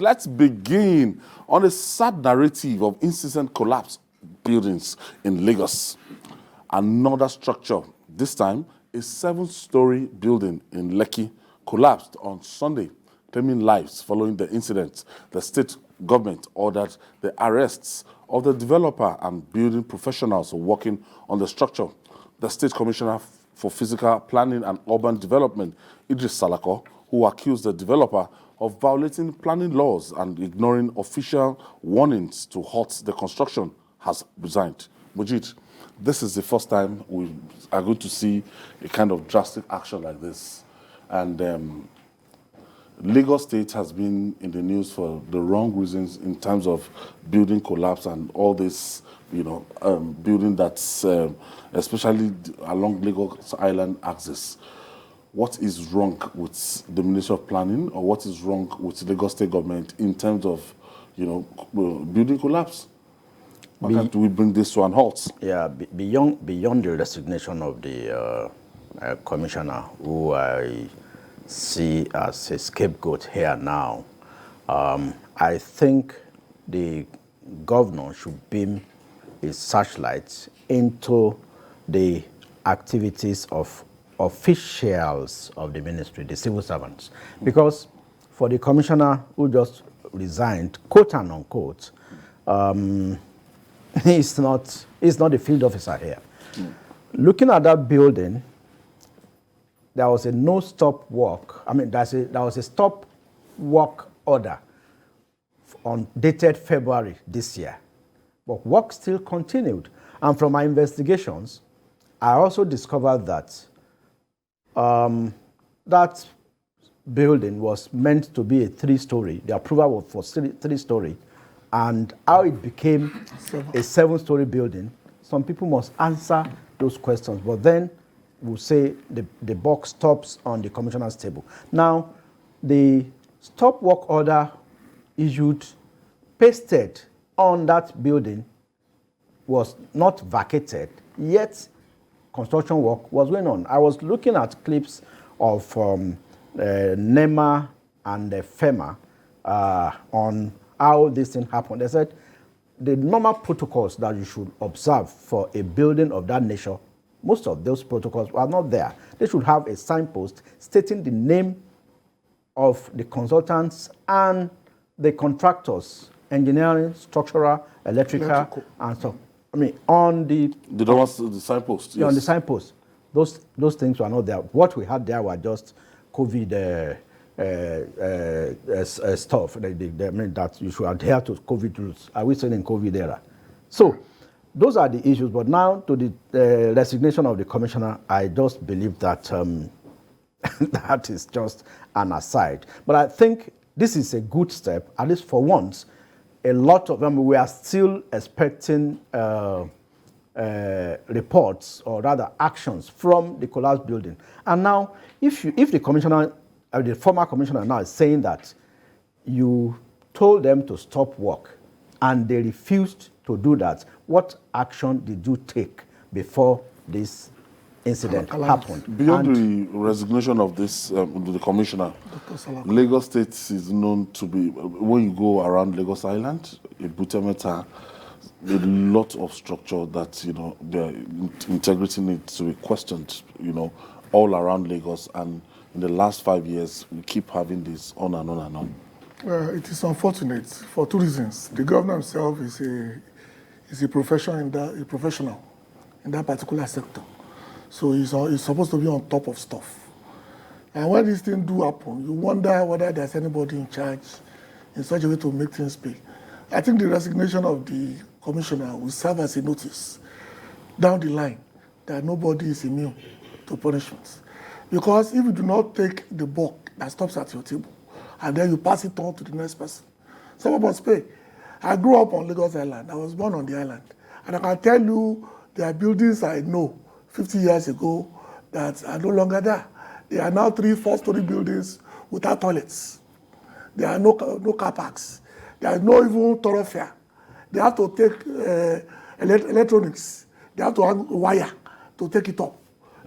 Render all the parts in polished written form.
Let's begin on a sad narrative of incessant collapse buildings in Lagos. Another structure, this time a 7-story building in Lekki, collapsed on Sunday, claiming lives following the incident. The state government ordered the arrests of the developer and building professionals working on the structure. The State Commissioner for Physical Planning and Urban Development, Idris Salako, who accused the developer of violating planning laws and ignoring official warnings to halt the construction, has resigned. Mujid, this is the first time we are going to see a kind of drastic action like this. And Lagos State has been in the news for the wrong reasons in terms of building collapse and all this, building that's especially along Lagos Island axis. What is wrong with the Ministry of Planning, or what is wrong with the Lagos State government in terms of, building collapse? Why can't we bring this to an halt? Yeah, beyond the resignation of the commissioner, who I see as a scapegoat here now, I think the governor should beam his searchlight into the activities of officials of the ministry, the civil servants. Because for the commissioner who just resigned, quote and unquote, he's not a field officer here. Looking at that building, there was a no-stop work. I mean, there was a stop work order dated February this year. But work still continued. And from my investigations, I also discovered that that building was meant to be a 3-story. The approval was for 3-story. And how it became a 7-story building, some people must answer those questions. But then we'll say the buck stops on the commissioner's table. Now, the stop work order issued, pasted on that building, was not vacated, yet construction work was going on. I was looking at clips of NEMA and FEMA on how this thing happened. They said the normal protocols that you should observe for a building of that nature, most of those protocols are not there. They should have a signpost stating the name of the consultants and the contractors, engineering, structural, electrical, and so. I mean, on the signpost. Yeah, on the signpost, those things were not there. What we had there were just COVID stuff. They meant that you should adhere to COVID rules. Are we still in COVID era? So those are the issues. But now, to the resignation of the commissioner, I just believe that that is just an aside. But I think this is a good step, at least for once. A lot of them, we are still expecting reports, or rather actions, from the collapsed building. And now, if the commissioner, the former commissioner now is saying that you told them to stop work and they refused to do that, what action did you take before this incident happened? Beyond the resignation of this, the commissioner, Lagos State is known to be, when you go around Lagos Island, in Butemeta, a lot of structure that, their integrity needs to be questioned, all around Lagos. And in the last 5 years, we keep having this on and on and on. Well, it is unfortunate for 2 reasons. The governor himself is a professional in that particular sector. So he's supposed to be on top of stuff. And when these things do happen, you wonder whether there's anybody in charge in such a way to make things pay. I think the resignation of the commissioner will serve as a notice down the line that nobody is immune to punishments. Because if you do not take the buck that stops at your table, and then you pass it on to the next person, someone must pay. I grew up on Lagos Island. I was born on the island. And I can tell you there are buildings I know 50 years ago that are no longer there. There are now 3-4-story buildings without toilets. There are no car parks. There is no even thoroughfare. They have to take electronics. They have to hang wire to take it up.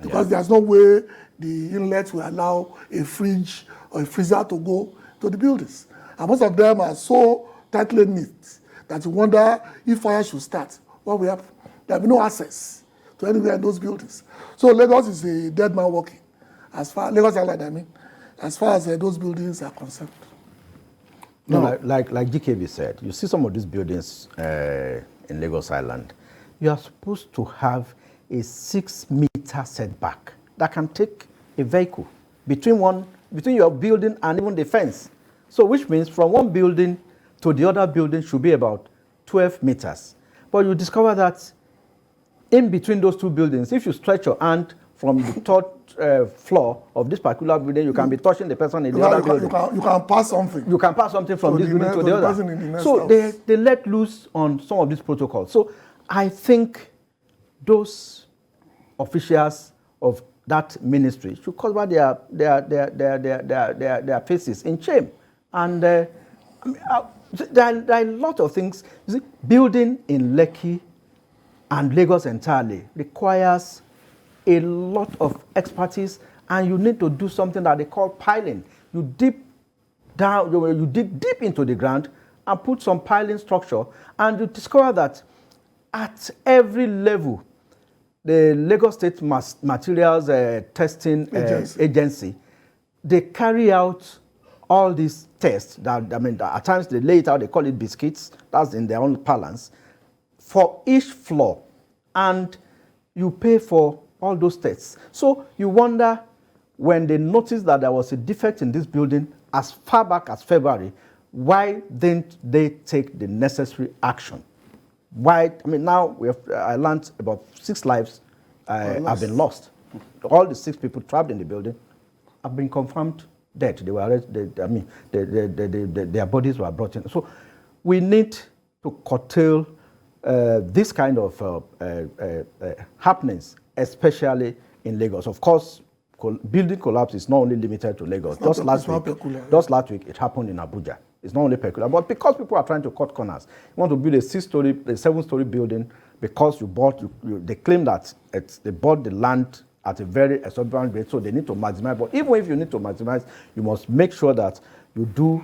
Because there's no way the inlet will allow a fridge or a freezer to go to the buildings. And most of them are so tightly knit that you wonder if fire should start, what will happen? There will be no access to anywhere in those buildings. So Lagos is a dead man walking, as far Lagos Island, I mean, as far as those buildings are concerned. No, like GKB said, you see some of these buildings in Lagos Island, you are supposed to have a 6-meter setback that can take a vehicle between your building and even the fence. So which means from one building to the other building should be about 12 meters. But you discover that in between those two buildings, if you stretch your hand from the third floor of this particular building, you can be touching the person in the other building. You can pass something. You can pass something from this building to the other. So they let loose on some of these protocols. So I think those officials of that ministry should cover their faces in shame. And there are a lot of things. You see, building in Lekki and Lagos entirely requires a lot of expertise, and you need to do something that they call piling. You dig deep into the ground and put some piling structure, and you discover that at every level, the Lagos State Materials Testing Agency, they carry out all these tests. That, I mean, at times they lay it out, they call it biscuits, that's in their own parlance, for each floor, and you pay for all those tests. So you wonder, when they noticed that there was a defect in this building as far back as February, why didn't they take the necessary action? Why? I mean, now I learned about 6 lives have been lost. All the 6 people trapped in the building have been confirmed dead. They were arrested. Their bodies were brought in. So we need to curtail this kind of happenings, especially in Lagos. Of course, building collapse is not only limited to Lagos. Just last week, it happened in Abuja. It's not only peculiar, but because people are trying to cut corners, you want to build a 7-story building because they claim that they bought the land at a very exorbitant rate, so they need to maximize. But even if you need to maximize, you must make sure that you do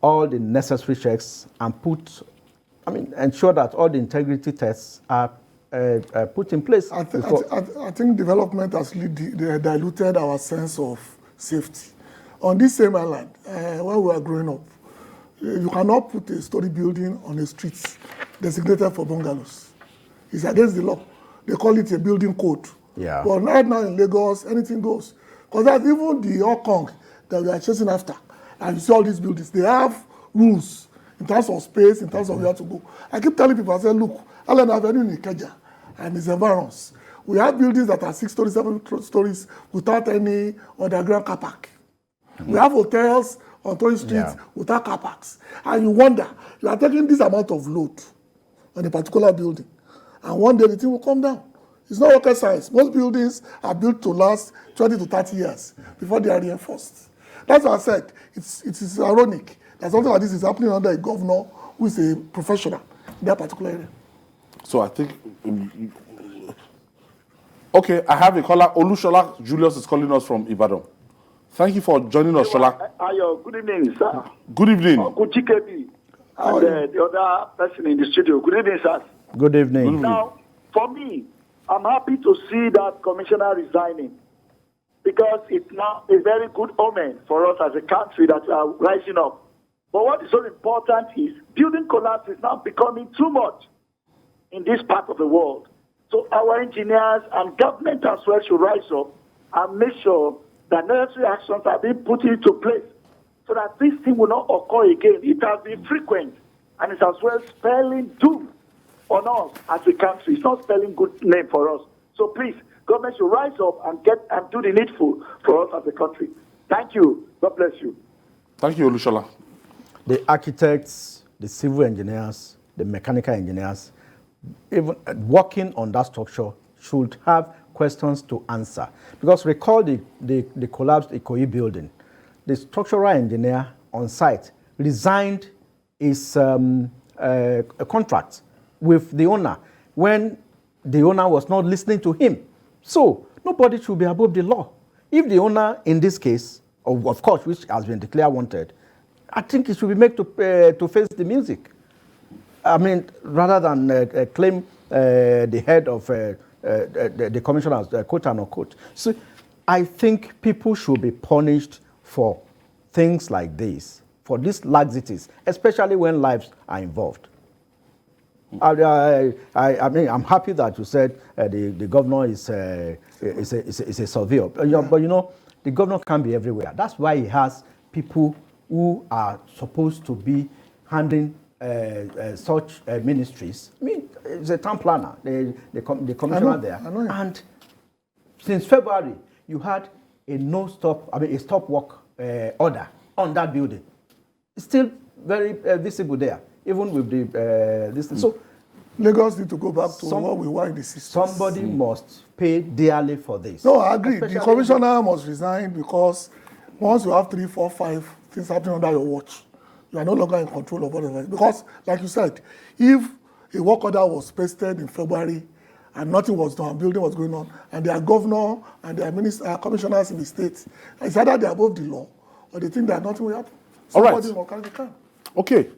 all the necessary checks and ensure that all the integrity tests are put in place. I think development has diluted our sense of safety. On this same island, when we were growing up, you cannot put a story building on a street designated for bungalows. It's against the law. They call it a building code. Yeah. But right now in Lagos, anything goes. Because that's even the Hong Kong that we are chasing after. And you see all these buildings, they have rules in terms of space, in terms of where to go. I keep telling people, I say, look, Allen Avenue in Ikeja and its environs, we have buildings that are 6 stories, 7 stories without any underground car park. We have hotels on Toy Street without car parks. And you wonder, you are taking this amount of load on a particular building, and one day the thing will come down. It's not rocket science. Most buildings are built to last 20 to 30 years before they are reinforced. That's why I said it is ironic that something like this is happening under a governor who is a professional in that particular area. So I think, okay, I have a caller. Olushola Julius is calling us from Ibadan. Thank you for joining us, Shola. Good evening, sir. Good evening. Good GKB and the other person in the studio. Good evening, sir. Good evening. Now, for me, I'm happy to see that commissioner resigning, because it's now a very good omen for us as a country that we are rising up. But what is so important is building collapse is now becoming too much in this part of the world. So our engineers and government as well should rise up and make sure that necessary actions are being put into place so that this thing will not occur again. It has been frequent, and it's as well spelling doom on us as a country. It's not spelling good name for us. So please, government should rise up and do the needful for us as a country. Thank you. God bless you. Thank you, Olushola. The architects, the civil engineers, the mechanical engineers, even working on that structure, should have questions to answer. Because recall the collapsed Ikoyi building. The structural engineer on site resigned his a contract with the owner when the owner was not listening to him. So nobody should be above the law. If the owner, in this case, of course, which has been declared wanted, I think it should be made to face the music. I mean, rather than claim the head of the commissioner as quote unquote. So I think people should be punished for things like this, for these laxities, especially when lives are involved. I mean, I'm happy that you said the governor is a surveyor. But you know, the governor can't be everywhere. That's why he has people who are supposed to be handling such ministries. I mean, it's a town planner, the commissioner there. I know. And since February, you had a stop work order on that building. It's still very visible there, even with this. So Lagos need to go back to what we were in the 60s. Somebody must pay dearly for this. No, I agree. The commissioner must resign because once you have 3, 4, 5 things happening under your watch, you are no longer in control of whatever. Because, like you said, if a work order was pasted in February and nothing was done, building was going on, and their governor and their commissioners in the state, it's either they're above the law or they think that nothing will happen. All right. Somebody will carry the can. Okay.